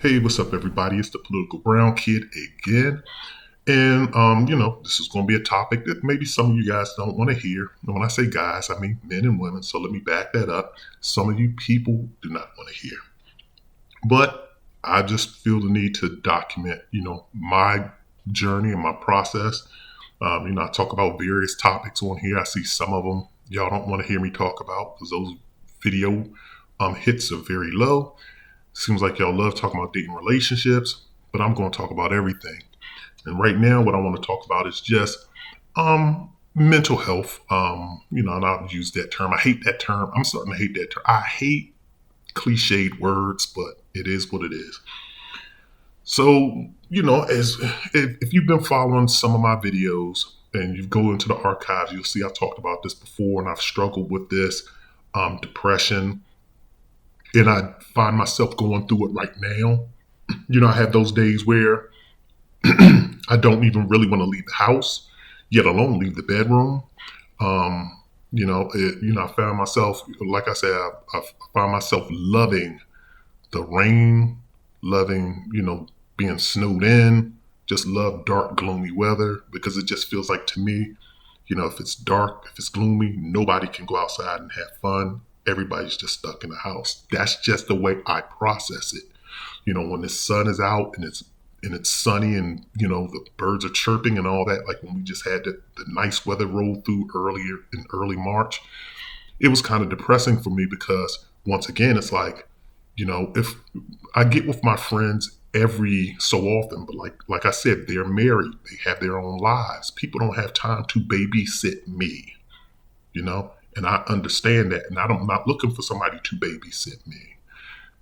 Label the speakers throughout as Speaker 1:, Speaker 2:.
Speaker 1: Hey, what's up, everybody? It's the Political Brown Kid again. And, this is going to be a topic that maybe some of you guys don't want to hear. And when I say guys, I mean men and women. So let me back that up. Some of you people do not want to hear. But I just feel the need to document, my journey and my process. I talk about various topics on here. I see some of them y'all don't want to hear me talk about because those video hits are very low. Seems like y'all love talking about dating relationships, but I'm going to talk about everything. And right now, what I want to talk about is just mental health. And I'll use that term. I hate that term. I'm starting to hate that term. I hate cliched words, but it is what it is. So, as if you've been following some of my videos and you go into the archives, you'll see I've talked about this before, and I've struggled with this depression, and I find myself going through it right now. I have those days where I don't even really want to leave the house, yet alone leave the bedroom. I found myself, like I said, I found myself loving the rain, loving, being snowed in, just love dark, gloomy weather because it just feels like to me, if it's dark, if it's gloomy, nobody can go outside and have fun. Everybody's just stuck in the house. That's just the way I process it. When the sun is out and it's sunny and the birds are chirping and all that, like when we just had the nice weather roll through earlier in early March, it was kind of depressing for me because once again it's like, if I get with my friends every so often, but like I said, they're married, they have their own lives. People don't have time to babysit me, and I understand that, and I'm not looking for somebody to babysit me.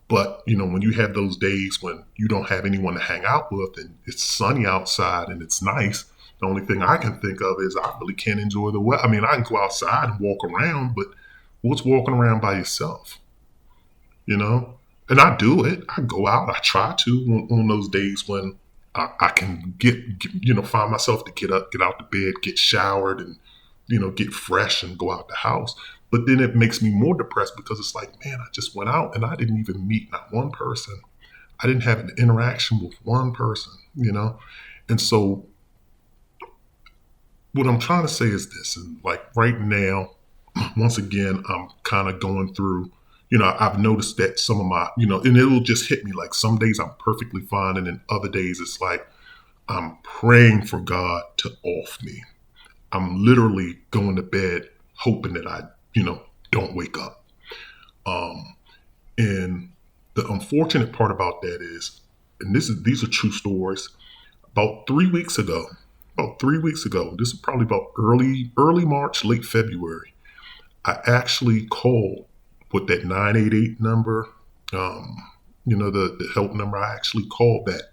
Speaker 1: But, when you have those days when you don't have anyone to hang out with and it's sunny outside and it's nice, the only thing I can think of is I really can't enjoy the weather. I mean, I can go outside and walk around, but what's walking around by yourself, you know? And I do it. I go out. I try to on those days when I can find myself to get up, get out the bed, get showered, and get fresh and go out the house. But then it makes me more depressed because it's like, man, I just went out and I didn't even meet not one person. I didn't have an interaction with one person. And so what I'm trying to say is this, and like right now, once again, I'm kind of going through, I've noticed that some of my, and it'll just hit me like some days I'm perfectly fine. And then other days it's like I'm praying for God to off me. I'm literally going to bed hoping that I, don't wake up. And the unfortunate part about that is, and these are true stories. About 3 weeks ago, this is probably about early March, late February. I actually called with that 988 number, the help number. I actually called that.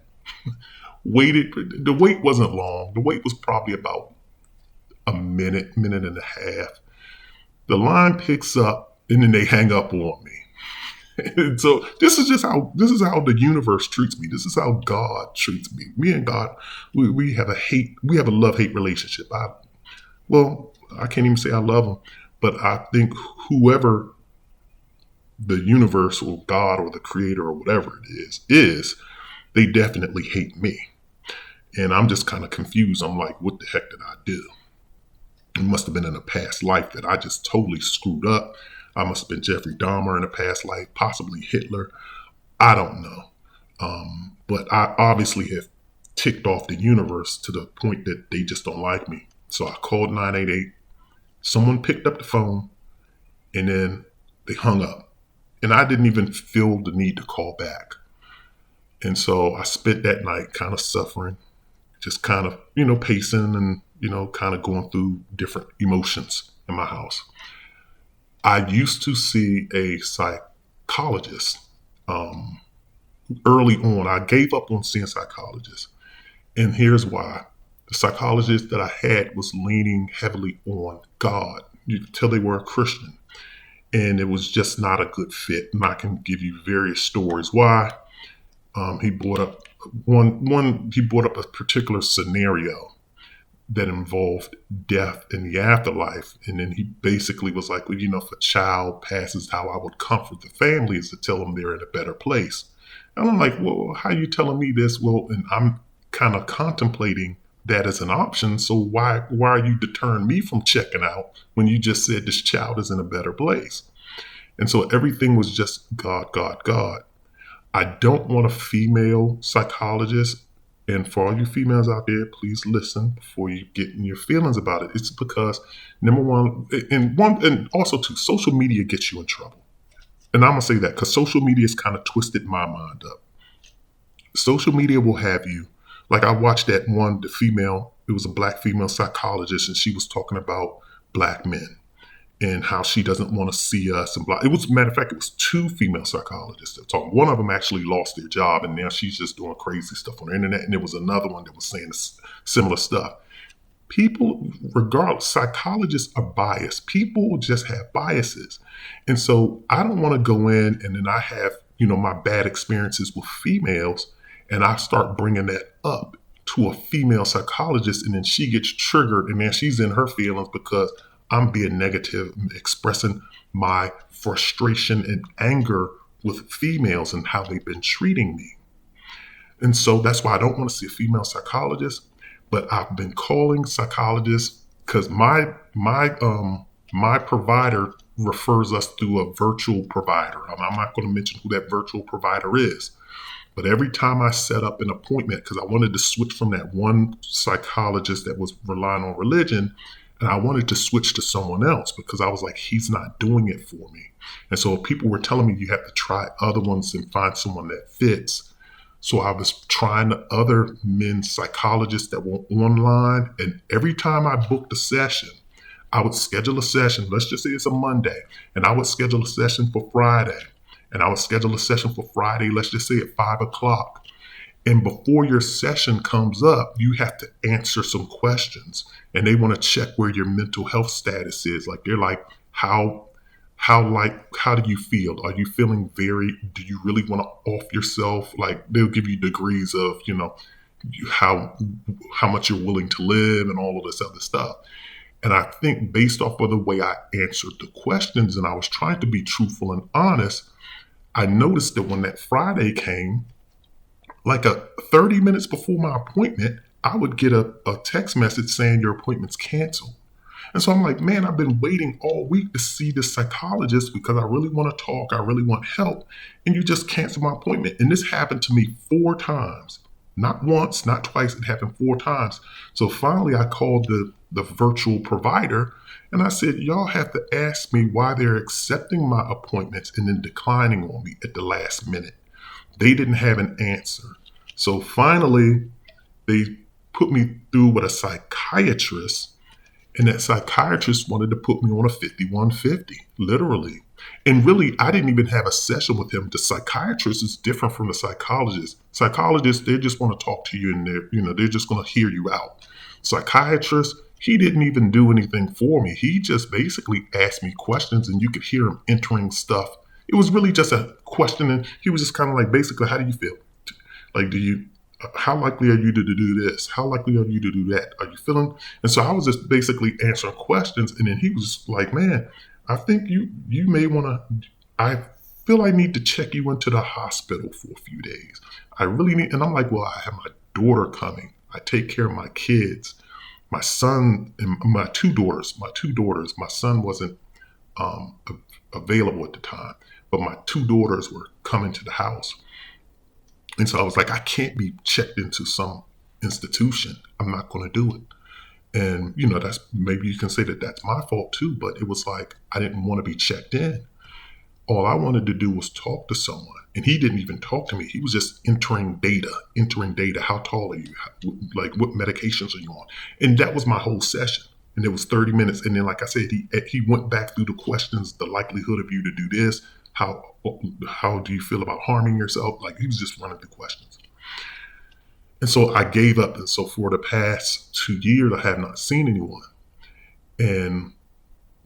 Speaker 1: Waited. The wait wasn't long. The wait was probably about a minute and a half. The line picks up and then they hang up on me. And so this is how the universe treats me. This is how God treats me. Me and God, we have a love-hate relationship. I can't even say I love him, but I think whoever the universe or God or the creator or whatever it is, they definitely hate me. And I'm just kind of confused. I'm like, what the heck did I do? It must have been in a past life that I just totally screwed up. I must have been Jeffrey Dahmer in a past life, possibly Hitler. I don't know. But I obviously have ticked off the universe to the point that they just don't like me. So I called 988. Someone picked up the phone and then they hung up. And I didn't even feel the need to call back. And so I spent that night kind of suffering, just kind of, pacing and, kind of going through different emotions in my house. I used to see a psychologist early on. I gave up on seeing psychologists. And here's why. The psychologist that I had was leaning heavily on God. You could tell they were a Christian. And it was just not a good fit. And I can give you various stories why. He brought up he brought up a particular scenario that involved death in the afterlife. And then he basically was like, well, if a child passes, how I would comfort the family is to tell them they're in a better place. And I'm like, well, how you telling me this? Well, and I'm kind of contemplating that as an option. So why are you deterring me from checking out when you just said this child is in a better place? And so everything was just God, God, God. I don't want a female psychologist. And for all you females out there, please listen before you get in your feelings about it. It's because number one, and also two, social media gets you in trouble. And I'm gonna say that because social media has kind of twisted my mind up. Social media will have you, like I watched that one, the female, it was a black female psychologist, and she was talking about black men and how she doesn't want to see us and blah. It was, matter of fact, it was two female psychologists that were talking. One of them actually lost their job, and now she's just doing crazy stuff on the internet. And there was another one that was saying similar stuff. People, regardless, psychologists are biased. People just have biases, and so I don't want to go in and then I have my bad experiences with females, and I start bringing that up to a female psychologist, and then she gets triggered, and then she's in her feelings because I'm being negative, expressing my frustration and anger with females and how they've been treating me. And so that's why I don't want to see a female psychologist, but I've been calling psychologists because my provider refers us through a virtual provider. I'm not going to mention who that virtual provider is, but every time I set up an appointment, because I wanted to switch from that one psychologist that was relying on religion, and I wanted to switch to someone else because I was like, he's not doing it for me. And so people were telling me you have to try other ones and find someone that fits. So I was trying the other men's psychologists that were online. And every time I booked a session, I would schedule a session. Let's just say it's a Monday. And I would schedule a session for Friday. And I would schedule a session for Friday, let's just say at 5 o'clock. And before your session comes up, you have to answer some questions. And they want to check where your mental health status is. Like they're like, how do you feel? Are you feeling do you really want to off yourself? Like they'll give you degrees of, how much you're willing to live and all of this other stuff. And I think based off of the way I answered the questions and I was trying to be truthful and honest, I noticed that when that Friday came, like 30 minutes before my appointment, I would get a text message saying your appointment's canceled. And so I'm like, man, I've been waiting all week to see this psychologist because I really want to talk. I really want help. And you just canceled my appointment. And this happened to me 4 times. Not once, not twice. It happened 4 times. So finally, I called the virtual provider and I said, y'all have to ask me why they're accepting my appointments and then declining on me at the last minute. They didn't have an answer. So finally, they put me through with a psychiatrist. And that psychiatrist wanted to put me on a 5150, literally. And really, I didn't even have a session with him. The psychiatrist is different from the psychologist. Psychologists, they just want to talk to you and they're just going to hear you out. Psychiatrist, he didn't even do anything for me. He just basically asked me questions and you could hear him entering stuff. It was really just a question. And he was just kind of like, basically, how do you feel? Like, how likely are you to do this? How likely are you to do that? Are you feeling? And so I was just basically answering questions. And then he was just like, man, I think you may want to, I feel I need to check you into the hospital for a few days. I really need, and I'm like, well, I have my daughter coming. I take care of my kids, my son and my two daughters. My son wasn't available at the time, but my two daughters were coming to the house. And so I was like, I can't be checked into some institution. I'm not going to do it. And, that's, maybe you can say that that's my fault too, but it was like, I didn't want to be checked in. All I wanted to do was talk to someone. And he didn't even talk to me. He was just entering data. How tall are you? Like, what medications are you on? And that was my whole session. And it was 30 minutes. And then, like I said, he went back through the questions, the likelihood of you to do this, how do you feel about harming yourself? Like, he was just running through questions. And so I gave up. And so for the past 2 years, I have not seen anyone. And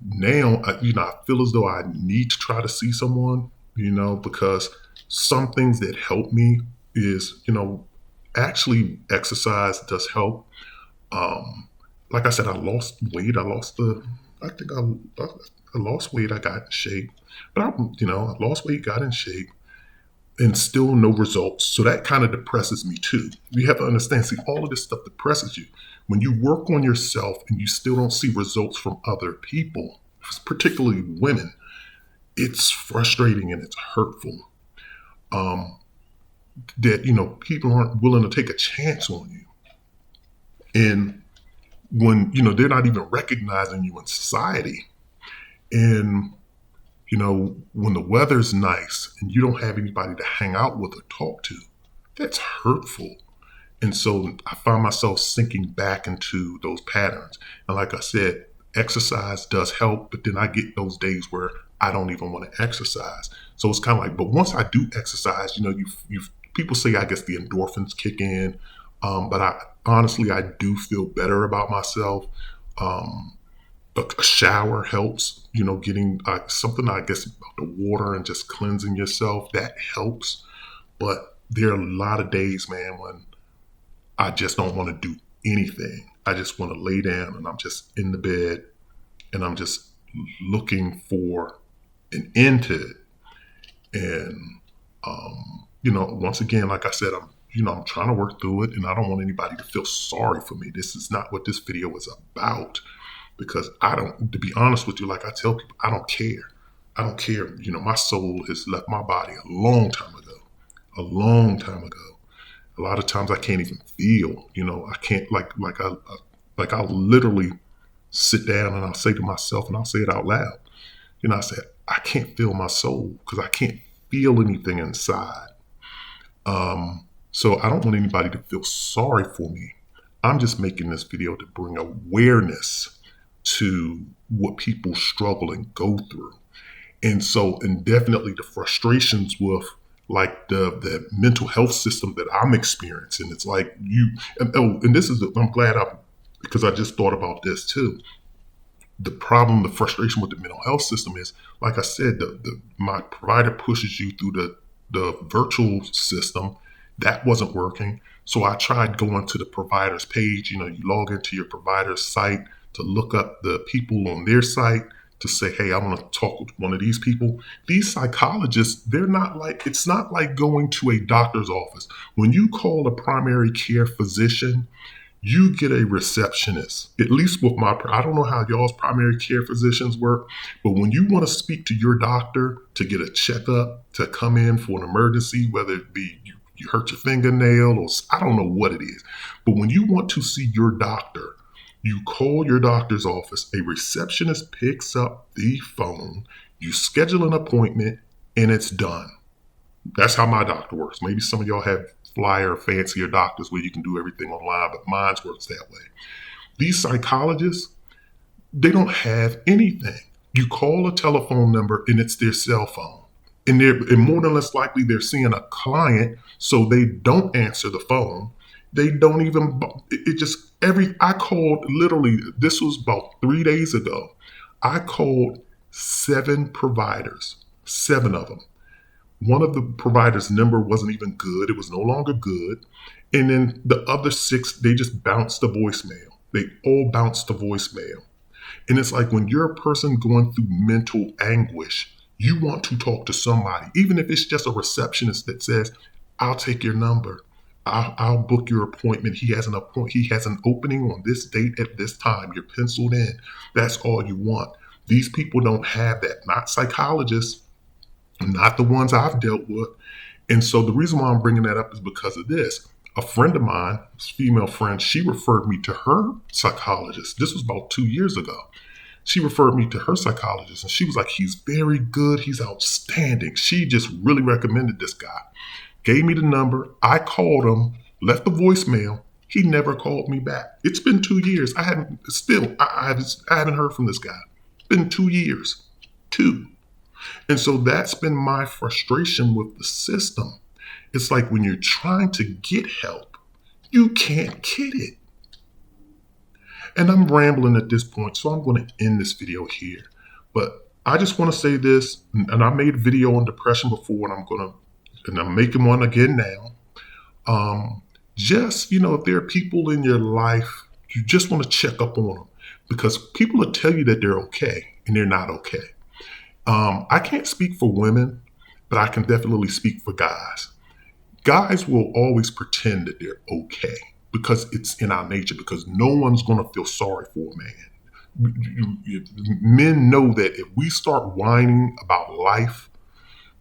Speaker 1: now, I feel as though I need to try to see someone, because some things that help me is, actually exercise does help. Like I said, I lost weight. I lost weight. I got in shape. But I lost weight, got in shape. and still no results. So that kind of depresses me too. You have to understand, see, all of this stuff depresses you. When you work on yourself and you still don't see results from other people, particularly women, it's frustrating and it's hurtful. That, people aren't willing to take a chance on you. And when, they're not even recognizing you in society. And, when the weather's nice and you don't have anybody to hang out with or talk to, that's hurtful. And so I find myself sinking back into those patterns. And like I said, exercise does help, but then I get those days where I don't even want to exercise. So it's kind of like, but once I do exercise, you people say, I guess the endorphins kick in. But I do feel better about myself. A shower helps, getting something, I guess, about the water and just cleansing yourself, that helps. But there are a lot of days, man, when I just don't want to do anything. I just want to lay down and I'm just in the bed and I'm just looking for an end to it. And, once again, like I said, I'm trying to work through it and I don't want anybody to feel sorry for me. This is not what this video is about, because to be honest with you, like I tell people, I don't care. I don't care. My soul has left my body a long time ago. A lot of times I can't even feel, I can't I'll literally sit down and I'll say to myself and I'll say it out loud. I said, I can't feel my soul because I can't feel anything inside. So I don't want anybody to feel sorry for me. I'm just making this video to bring awareness to what people struggle and go through. And definitely the frustrations with like the mental health system that I'm experiencing. It's like I'm glad because I just thought about this too. The frustration with the mental health system is, like I said, my provider pushes you through the virtual system. That wasn't working. So I tried going to the provider's page. You log into your provider's site to look up the people on their site to say, hey, I want to talk with one of these people. These psychologists, it's not like going to a doctor's office. When you call a primary care physician, you get a receptionist. At least with I don't know how y'all's primary care physicians work, but when you want to speak to your doctor to get a checkup, to come in for an emergency, whether it be you hurt your fingernail or I don't know what it is, but when you want to see your doctor, you call your doctor's office, a receptionist picks up the phone, you schedule an appointment, and it's done. That's how my doctor works. Maybe some of y'all have flyer, fancier doctors where you can do everything online, but mine works that way. These psychologists, they don't have anything. You call a telephone number and it's their cell phone. And more than less likely, they're seeing a client, so they don't answer the phone. They don't even, I called literally, this was about 3 days ago. I called 7 providers, 7 of them. One of the providers' number wasn't even good. It was no longer good. And then the other 6, they just bounced the voicemail. They all bounced the voicemail. And it's like when you're a person going through mental anguish, you want to talk to somebody, even if it's just a receptionist that says, I'll take your number. I'll book your appointment. He has an opening on this date at this time. You're penciled in. That's all you want. These people don't have that. Not psychologists, not the ones I've dealt with. And so the reason why I'm bringing that up is because of this. A friend of mine, a female friend, she referred me to her psychologist. This was about 2 years ago. She referred me to her psychologist and she was like, he's very good. He's outstanding. She just really recommended this guy. Gave me the number. I called him, left the voicemail. He never called me back. It's been 2 years. I haven't heard from this guy. It's been 2 years. 2. And so that's been my frustration with the system. It's like when you're trying to get help, you can't get it. And I'm rambling at this point, so I'm going to end this video here. But I just want to say this, and I made a video on depression before, and I'm making one again now. If there are people in your life, you just want to check up on them because people will tell you that they're okay and they're not okay. I can't speak for women, but I can definitely speak for guys. Guys will always pretend that they're okay because it's in our nature, because no one's going to feel sorry for a man. Men know that if we start whining about life,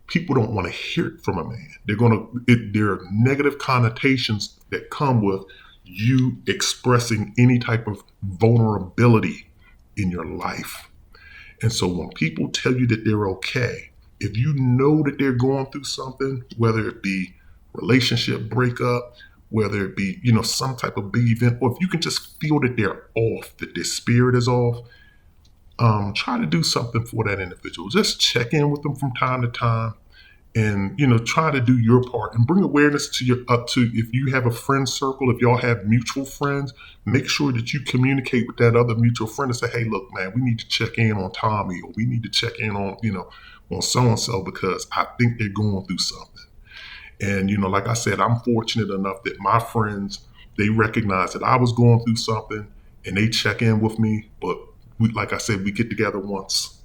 Speaker 1: people don't want to hear it from a man. There are negative connotations that come with you expressing any type of vulnerability in your life. And so when people tell you that they're okay, if you know that they're going through something, whether it be relationship breakup, whether it be, some type of big event, or if you can just feel that they're off, that their spirit is off, try to do something for that individual. Just check in with them from time to time, and try to do your part and bring awareness to if you have a friend circle, if y'all have mutual friends, make sure that you communicate with that other mutual friend and say, hey, look, man, we need to check in on Tommy, or we need to check in on so and so, because I think they're going through something. And like I said, I'm fortunate enough that my friends, they recognize that I was going through something, and they check in with me. But like I said, we get together once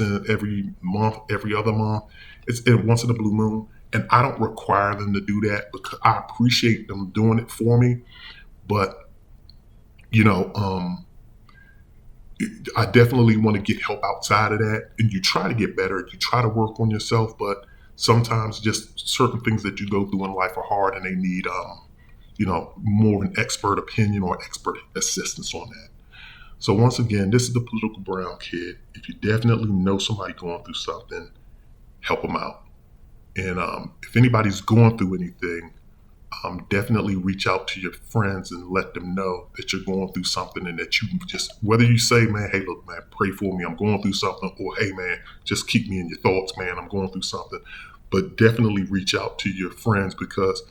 Speaker 1: in every month, every other month. It's once in a blue moon, and I don't require them to do that because I appreciate them doing it for me. But you know, um, I definitely want to get help outside of that, and you try to get better. You try to work on yourself, but sometimes just certain things that you go through in life are hard, and they need more of an expert opinion or expert assistance on that. So once again, this is the Political Brown Kid. If you definitely know somebody going through something, help them out. And if anybody's going through anything, definitely reach out to your friends and let them know that you're going through something, and that you just, whether you say, man, hey, look, man, pray for me, I'm going through something, or hey, man, just keep me in your thoughts, man, I'm going through something. But definitely reach out to your friends, because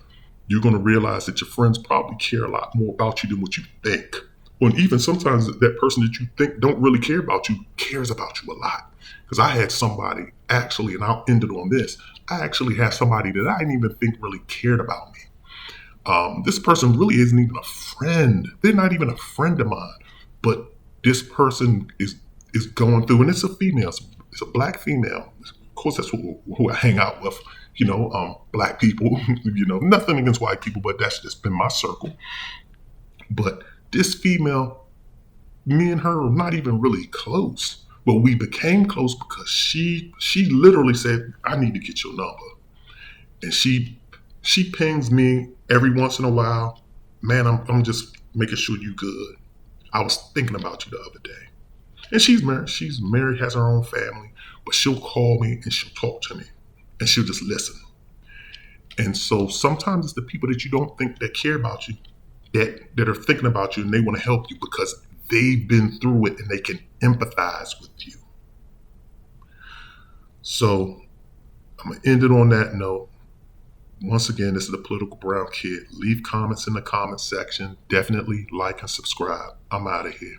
Speaker 1: you're going to realize that your friends probably care a lot more about you than what you think. Or even sometimes that person that you think don't really care about you cares about you a lot. Because I had somebody actually, and I'll end it on this, I actually had somebody that I didn't even think really cared about me. This person really isn't even a friend. They're not even a friend of mine. But this person is going through, and it's a female. It's a black female. Of course, that's who I hang out with. Black people. Nothing against white people, but that's just been my circle. But this female, me and her are not even really close. But we became close because she literally said, I need to get your number. And she pings me every once in a while. Man, I'm just making sure you good. I was thinking about you the other day. And she's married. She's married, has her own family. But she'll call me and she'll talk to me. And she'll just listen. And so sometimes it's the people that you don't think that care about you that are thinking about you, and they want to help you because they've been through it and they can empathize with you. So I'm going to end it on that note. Once again, this is the Political Brown Kid. Leave comments in the comment section. Definitely like and subscribe. I'm out of here.